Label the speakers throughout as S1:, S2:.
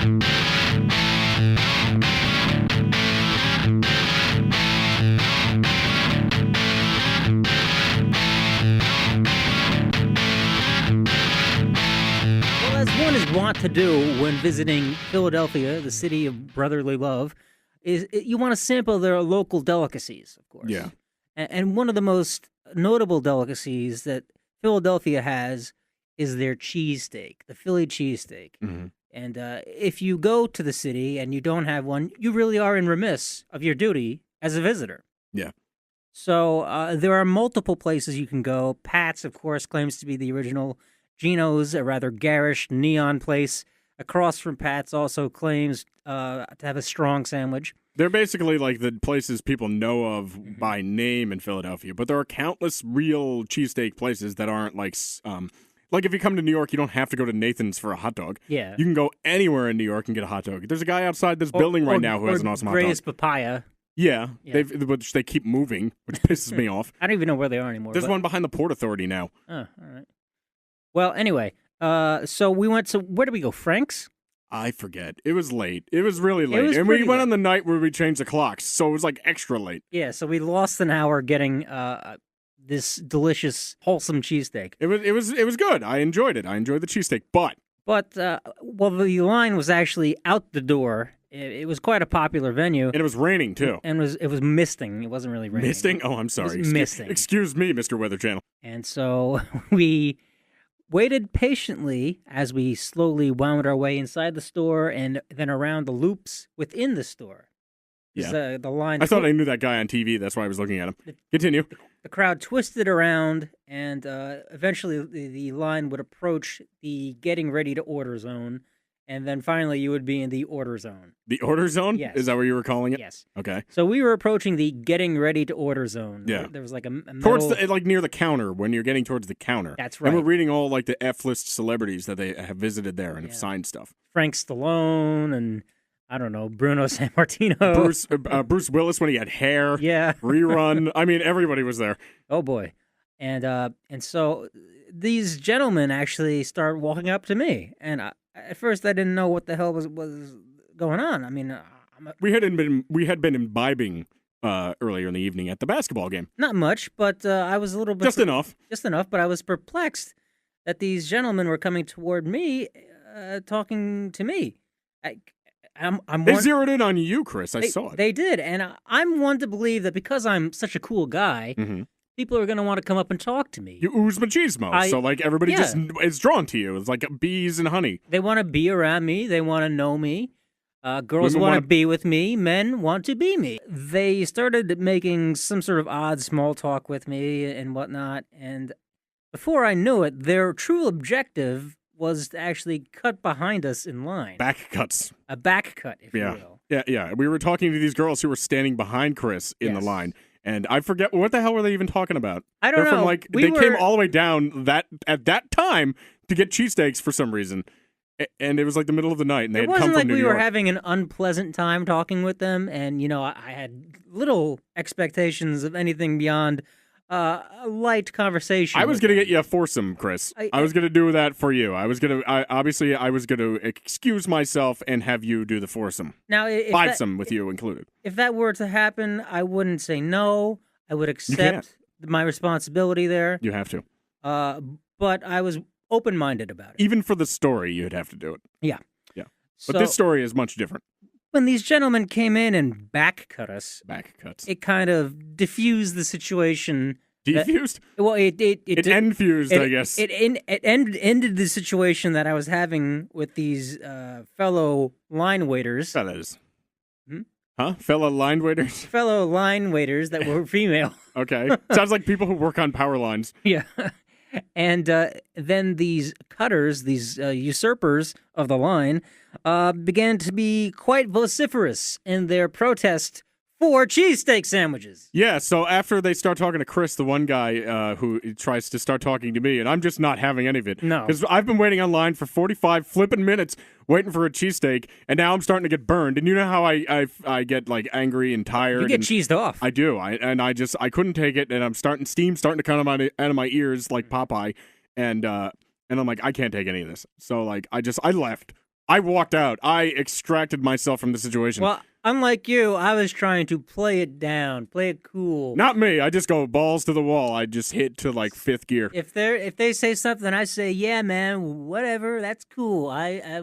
S1: As one is wont to do when visiting Philadelphia, the city of brotherly love, you want to sample their local delicacies, of course.
S2: Yeah.
S1: And one of the most notable delicacies that Philadelphia has is their cheesesteak, the Philly cheesesteak.
S2: Mm-hmm.
S1: And if you go to the city and you don't have one, you really are in remiss of your duty as a visitor.
S2: Yeah.
S1: So there are multiple places you can go. Pat's, of course, claims to be the original. Gino's, a rather garish neon place across from Pat's, also claims to have a strong sandwich.
S2: They're basically like the places people know of by name in Philadelphia, but there are countless real cheesesteak places that aren't like if you come to New York, you don't have to go to Nathan's for a hot dog.
S1: Yeah.
S2: You can go anywhere in New York and get a hot dog. There's a guy outside this building right now who has an awesome hot dog.
S1: Gray's Papaya.
S2: Yeah. Which they keep moving, which pisses me off.
S1: I don't even know where they are anymore.
S2: There's one behind the Port Authority now.
S1: Oh, all right. Well, anyway, so we went to, where did we go, Frank's?
S2: I forget. It was late. It was really late.
S1: Was
S2: and we went
S1: late.
S2: on the night where we changed the clocks, so it was like extra late.
S1: Yeah, so we lost an hour getting this delicious, wholesome cheesesteak.
S2: It was good. I enjoyed it. I enjoyed the cheesesteak, but
S1: the line was actually out the door. It was quite a popular venue.
S2: And it was raining, too.
S1: And it was misting. It wasn't really raining.
S2: Misting? Oh, I'm sorry.
S1: It was misting.
S2: Excuse me, Mr. Weather Channel.
S1: And so we waited patiently as we slowly wound our way inside the store and then around the loops within the store.
S2: Yeah.
S1: The line.
S2: I thought I knew that guy on TV. That's why I was looking at him. Continue.
S1: The crowd twisted around, and eventually the line would approach the getting ready to order zone. And then finally, you would be in the order zone.
S2: The order zone?
S1: Yes.
S2: Is that what you were calling it?
S1: Yes.
S2: Okay.
S1: So we were approaching the getting ready to order zone.
S2: Yeah.
S1: There was like a metal...
S2: Towards near the counter, when you're getting towards the counter.
S1: That's right.
S2: And we're reading all like the F-list celebrities that they have visited there and have signed stuff.
S1: Frank Stallone and, I don't know, Bruno Sammartino.
S2: Bruce Willis when he had hair.
S1: Yeah.
S2: Rerun. I mean, everybody was there.
S1: Oh, boy. And so these gentlemen actually start walking up to me. And at first, I didn't know what the hell was going on. I mean,
S2: we had been imbibing earlier in the evening at the basketball game.
S1: Not much, but I was a little bit
S2: just enough.
S1: But I was perplexed that these gentlemen were coming toward me, talking to me.
S2: They zeroed in on you, Chris. I saw it.
S1: They did, and I'm one to believe that because I'm such a cool guy.
S2: Mm-hmm.
S1: People are going to want to come up and talk to me.
S2: You ooze machismo, so like everybody just is drawn to you. It's like bees and honey.
S1: They want to be around me. They want to know me. Girls want to be with me. Men want to be me. They started making some sort of odd small talk with me and whatnot. And before I knew it, their true objective was to actually cut behind us in line.
S2: Back cuts.
S1: A back cut, if you will.
S2: Yeah. We were talking to these girls who were standing behind Chris in the line. And I forget, what the hell were they even talking about?
S1: I don't know.
S2: They came all the way down at that time to get cheesesteaks for some reason. And it was like the middle of the night, and they had come from New York.
S1: It wasn't like we were having an unpleasant time talking with them, and, I had little expectations of anything beyond a light conversation.
S2: I was going to get you a foursome, Chris. I was going to do that for you. I was going to excuse myself and have you do the foursome.
S1: Now,
S2: fivesome with you included.
S1: If that were to happen, I wouldn't say no. I would accept my responsibility there.
S2: You have to.
S1: But I was open-minded about it.
S2: Even for the story, you'd have to do it.
S1: Yeah.
S2: But this story is much different.
S1: When these gentlemen came in and back cuts, it kind of diffused the situation.
S2: Defused?
S1: It
S2: enfused, I guess.
S1: It ended the situation that I was having with these fellow line waiters.
S2: That is. Huh? Fellow line waiters?
S1: Fellow line waiters that were female.
S2: Okay. Sounds like people who work on power lines.
S1: Yeah. And then these cutters, these usurpers of the line, began to be quite vociferous in their protest for cheesesteak sandwiches.
S2: Yeah, so after they start talking to Chris, the one guy who tries to start talking to me, and I'm just not having any of it.
S1: No.
S2: Because I've been waiting online for 45 flipping minutes waiting for a cheesesteak, and now I'm starting to get burned. And you know how I get like angry and tired?
S1: You get cheesed off.
S2: I do. I couldn't take it, and I'm steam starting to come out of my ears like Popeye, and I'm like, I can't take any of this. So like I left. I walked out. I extracted myself from the situation.
S1: Well, unlike you, I was trying to play it down, play it cool.
S2: Not me. I just go balls to the wall. I just hit to like 5th gear.
S1: If they say something, I say, yeah, man, whatever, that's cool.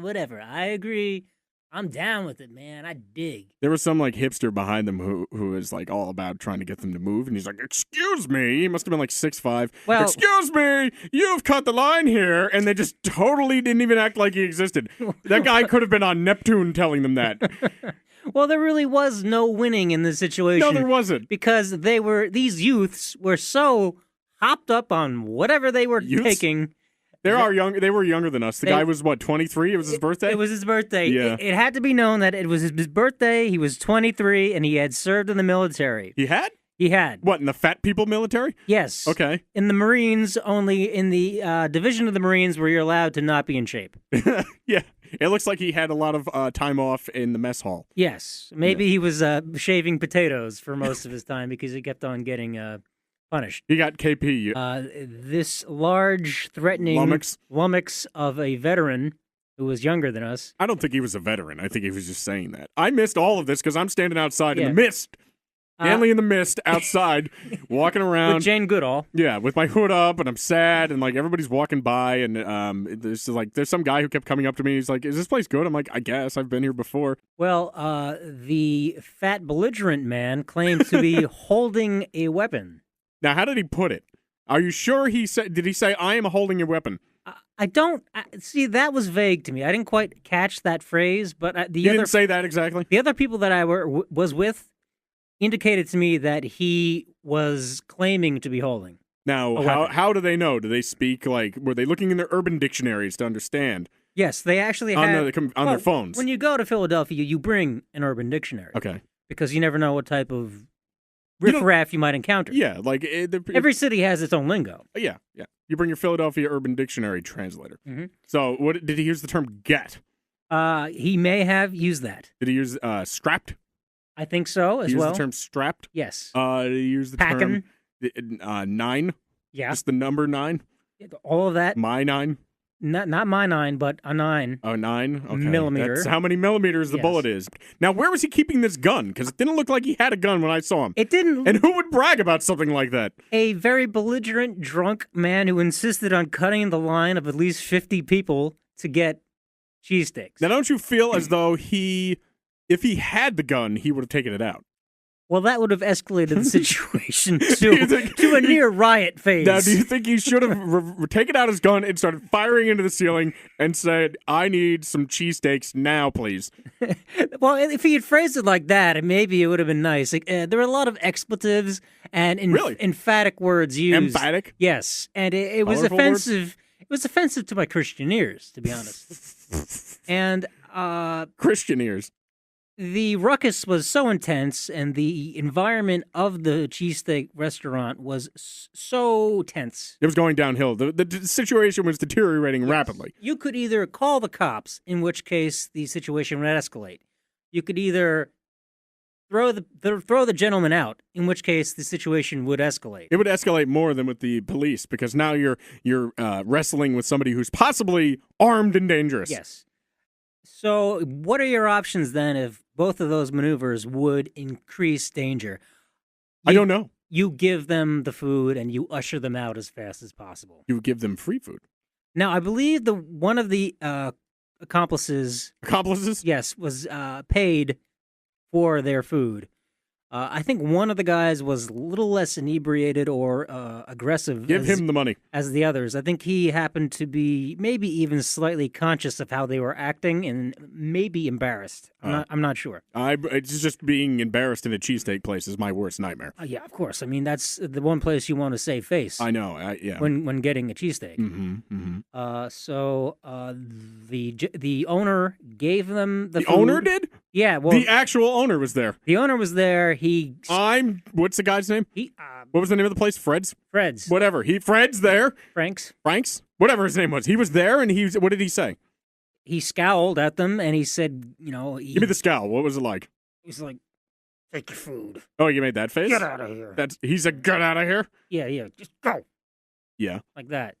S1: Whatever. I agree. I'm down with it, man. I dig.
S2: There was some like hipster behind them who was like all about trying to get them to move, and he's like, "Excuse me," he must have been like 6'5".
S1: Well,
S2: "Excuse me, you've cut the line here," and they just totally didn't even act like he existed. That guy could have been on Neptune telling them that.
S1: Well, there really was no winning in this situation.
S2: No, there wasn't,
S1: because these youths were so hopped up on whatever they were taking.
S2: They were younger than us. The guy was, what, 23? It was his birthday?
S1: It was his birthday.
S2: Yeah.
S1: It had to be known that it was his birthday. He was 23, and he had served in the military.
S2: He had?
S1: He had.
S2: What, in the fat people military?
S1: Yes.
S2: Okay.
S1: In the Marines, only in the division of the Marines where you're allowed to not be in shape.
S2: Yeah. It looks like he had a lot of time off in the mess hall.
S1: Yes. Maybe he was shaving potatoes for most of his time because he kept on getting punished.
S2: He got KP.
S1: This large, threatening lummox of a veteran who was younger than us.
S2: I don't think he was a veteran. I think he was just saying that. I missed all of this because I'm standing outside in the mist. Ganley in the mist outside, walking around.
S1: With Jane Goodall.
S2: Yeah, with my hood up, and I'm sad, and like everybody's walking by, and there's some guy who kept coming up to me. He's like, "Is this place good?" I'm like, "I guess. I've been here before."
S1: Well, the fat belligerent man claimed to be holding a weapon.
S2: Now, how did he put it? Are you sure he said? Did he say, "I am holding a weapon"?
S1: I don't see. That was vague to me. I didn't quite catch that phrase, but
S2: He didn't say that exactly.
S1: The other people that I was with indicated to me that he was claiming to be holding.
S2: Now, how do they know? Do they speak like? Were they looking in their urban dictionaries to understand?
S1: Yes, they actually
S2: on
S1: have
S2: their phones.
S1: When you go to Philadelphia, you bring an urban dictionary.
S2: Okay.
S1: Because you never know what type of riffraff you might encounter.
S2: Yeah, like
S1: every city has its own lingo.
S2: Yeah. You bring your Philadelphia Urban Dictionary translator.
S1: Mm-hmm.
S2: So, what did he use the term "get"?
S1: He may have used that.
S2: Did he use "strapped"?
S1: I think so as
S2: he
S1: well.
S2: Used the term "strapped"?
S1: Yes.
S2: Did he use the
S1: Packin'.
S2: term 9?
S1: Yeah.
S2: Just the number 9?
S1: All of that.
S2: My 9?
S1: Not my 9, but a 9.
S2: Oh, 9? Okay.
S1: Millimeter.
S2: That's how many millimeters the bullet is. Now, where was he keeping this gun? Because it didn't look like he had a gun when I saw him.
S1: It didn't.
S2: And who would brag about something like that?
S1: A very belligerent, drunk man who insisted on cutting the line of at least 50 people to get cheesesteaks.
S2: Now, don't you feel as though if he had the gun, he would have taken it out?
S1: Well, that would have escalated the situation to a near riot phase.
S2: Now, do you think he should have taken out his gun and started firing into the ceiling and said, "I need some cheesesteaks now, please"?
S1: Well, if he had phrased it like that, maybe it would have been nice. There were a lot of expletives and emphatic words used.
S2: Emphatic?
S1: Yes, and it was offensive. It was offensive to my Christian ears, to be honest. And
S2: Christian ears.
S1: The ruckus was so intense, and the environment of the cheesesteak restaurant was so tense.
S2: It was going downhill. The situation was deteriorating rapidly.
S1: You could either call the cops, in which case the situation would escalate. You could either throw the gentleman out, in which case the situation would escalate.
S2: It would escalate more than with the police, because now you're wrestling with somebody who's possibly armed and dangerous.
S1: Yes. So what are your options then if both of those maneuvers would increase danger?
S2: I don't know.
S1: You give them the food and you usher them out as fast as possible.
S2: You give them free food.
S1: Now, I believe one of the accomplices, yes, was paid for their food. I think one of the guys was a little less inebriated or aggressive.
S2: Give him the money.
S1: As the others. I think he happened to be maybe even slightly conscious of how they were acting and maybe embarrassed. I'm not sure.
S2: It's just being embarrassed in a cheesesteak place is my worst nightmare.
S1: Yeah, of course. I mean, that's the one place you want to save face.
S2: I know. Yeah.
S1: When getting a cheesesteak. So the owner gave them the food.
S2: The owner did?
S1: Yeah. Well,
S2: the actual owner was there.
S1: The owner was there.
S2: What's the guy's name? What was the name of the place? Fred's? Whatever. Fred's there.
S1: Frank's?
S2: Whatever his name was. He was there, and what did he say?
S1: He scowled at them, and he said, Give
S2: me the scowl. What was it like?
S1: He's like, take your food.
S2: Oh, you made that face?
S1: Get out of here.
S2: He said, get out of here?
S1: Yeah, just go.
S2: Yeah.
S1: Like that.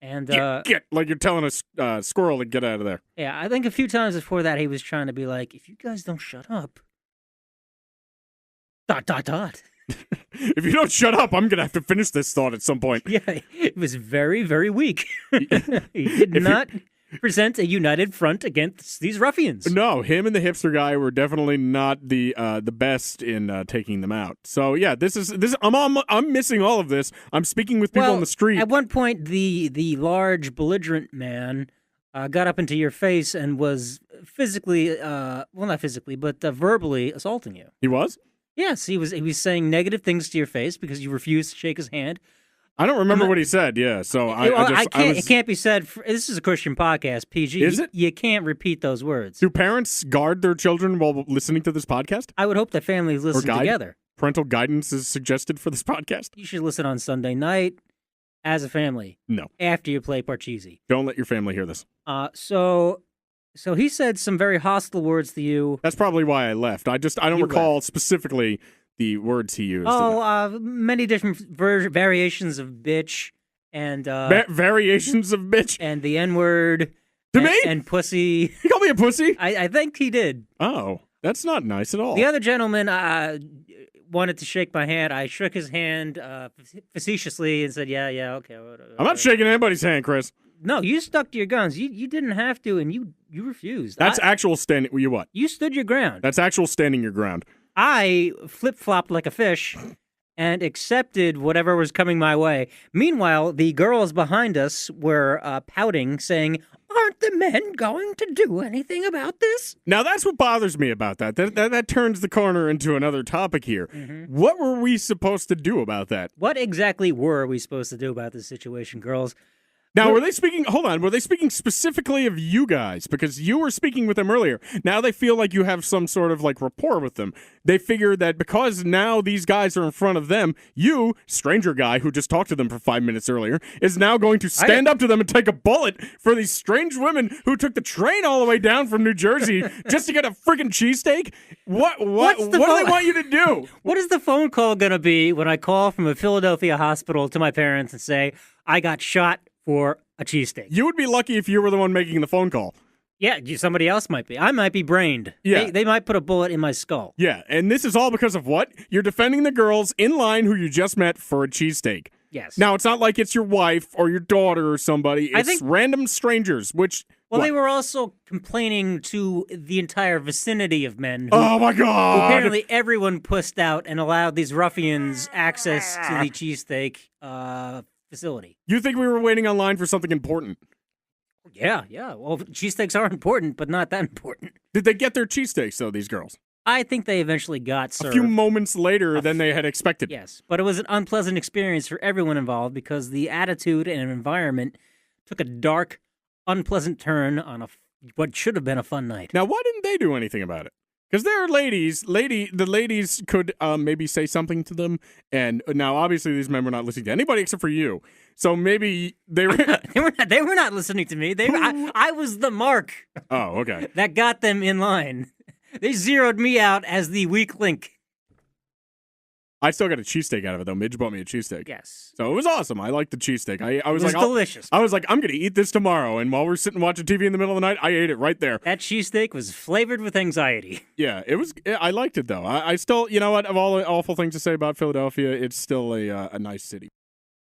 S1: And
S2: Get, like you're telling a squirrel to get out of there.
S1: yeah, I think a few times before that he was trying to be like, if you guys don't shut up, ...
S2: If you don't shut up, I'm gonna have to finish this thought at some point.
S1: Yeah, it was very, very weak. He did not present a united front against these ruffians.
S2: No, him and the hipster guy were definitely not the best in taking them out. So yeah, this is I'm missing all of this. I'm speaking with people on the street.
S1: At one point, the large belligerent man got up into your face and was physically, well, not physically, but verbally assaulting you.
S2: He was?
S1: Yes, he was saying negative things to your face because you refused to shake his hand.
S2: I don't remember what he said. Yeah, so
S1: it can't be said. This is a Christian podcast, PG.
S2: Is it?
S1: You can't repeat those words.
S2: Do parents guard their children while listening to this podcast?
S1: I would hope that families listen together. Parental
S2: guidance is suggested for this podcast.
S1: You should listen on Sunday night as a family.
S2: No.
S1: After you play Parcheesi.
S2: Don't let your family hear this.
S1: So he said some very hostile words to you.
S2: That's probably why I left. I don't recall specifically the words he used.
S1: Many different variations of bitch and
S2: variations of bitch
S1: and the N-word
S2: to me
S1: and pussy.
S2: He called me a pussy?
S1: I think he did.
S2: Oh, that's not nice at all.
S1: The other gentleman wanted to shake my hand. I shook his hand facetiously and said, "Yeah, okay."
S2: I'm not shaking anybody's hand, Chris.
S1: No, you stuck to your guns. You didn't have to, and you refused.
S2: That's actual standing. You what?
S1: You stood your ground.
S2: That's actual standing your ground.
S1: I flip-flopped like a fish and accepted whatever was coming my way. Meanwhile, the girls behind us were pouting, saying, "Aren't the men going to do anything about this?"
S2: Now, that's what bothers me about that. That turns the corner into another topic here.
S1: Mm-hmm.
S2: What were we supposed to do about that?
S1: What exactly were we supposed to do about this situation, girls?
S2: Now, were they speaking specifically of you guys? Because you were speaking with them earlier. Now they feel like you have some sort of like rapport with them. They figure that because now these guys are in front of them, you, stranger guy who just talked to them for 5 minutes earlier, is now going to stand up to them and take a bullet for these strange women who took the train all the way down from New Jersey just to get a freaking cheesesteak? What do they want you to do?
S1: What is the phone call going to be when I call from a Philadelphia hospital to my parents and say, I got shot for a cheesesteak?
S2: You would be lucky if you were the one making the phone call.
S1: Yeah, somebody else might be. I might be brained.
S2: Yeah.
S1: They might put a bullet in my skull.
S2: Yeah, and this is all because of what? You're defending the girls in line who you just met for a cheesesteak.
S1: Yes.
S2: Now, it's not like it's your wife or your daughter or somebody. It's random strangers, which...
S1: Well, they were also complaining to the entire vicinity of men.
S2: Oh, my God!
S1: Apparently, everyone pussed out and allowed these ruffians access to the cheesesteak facility.
S2: You think we were waiting online for something important?
S1: Yeah. Well, cheesesteaks are important, but not that important.
S2: Did they get their cheesesteaks, though, these girls?
S1: I think they eventually got served.
S2: A few moments later than they had expected.
S1: Yes, but it was an unpleasant experience for everyone involved because the attitude and environment took a dark, unpleasant turn on what should have been a fun night.
S2: Now, why didn't they do anything about it? Because there are the ladies could maybe say something to them, and now obviously these men were not listening to anybody except for you. So maybe they were
S1: they were not listening to me. I was the mark.
S2: Oh, okay.
S1: That got them in line. They zeroed me out as the weak link.
S2: I still got a cheesesteak out of it, though. Midge bought me a cheesesteak.
S1: Yes.
S2: So it was awesome. I liked the cheesesteak.
S1: It was delicious.
S2: I was like, I'm going to eat this tomorrow. And while we're sitting watching TV in the middle of the night, I ate it right there.
S1: That cheesesteak was flavored with anxiety.
S2: Yeah, it was. I liked it, though. I still, you know what? Of all the awful things to say about Philadelphia, it's still a nice city.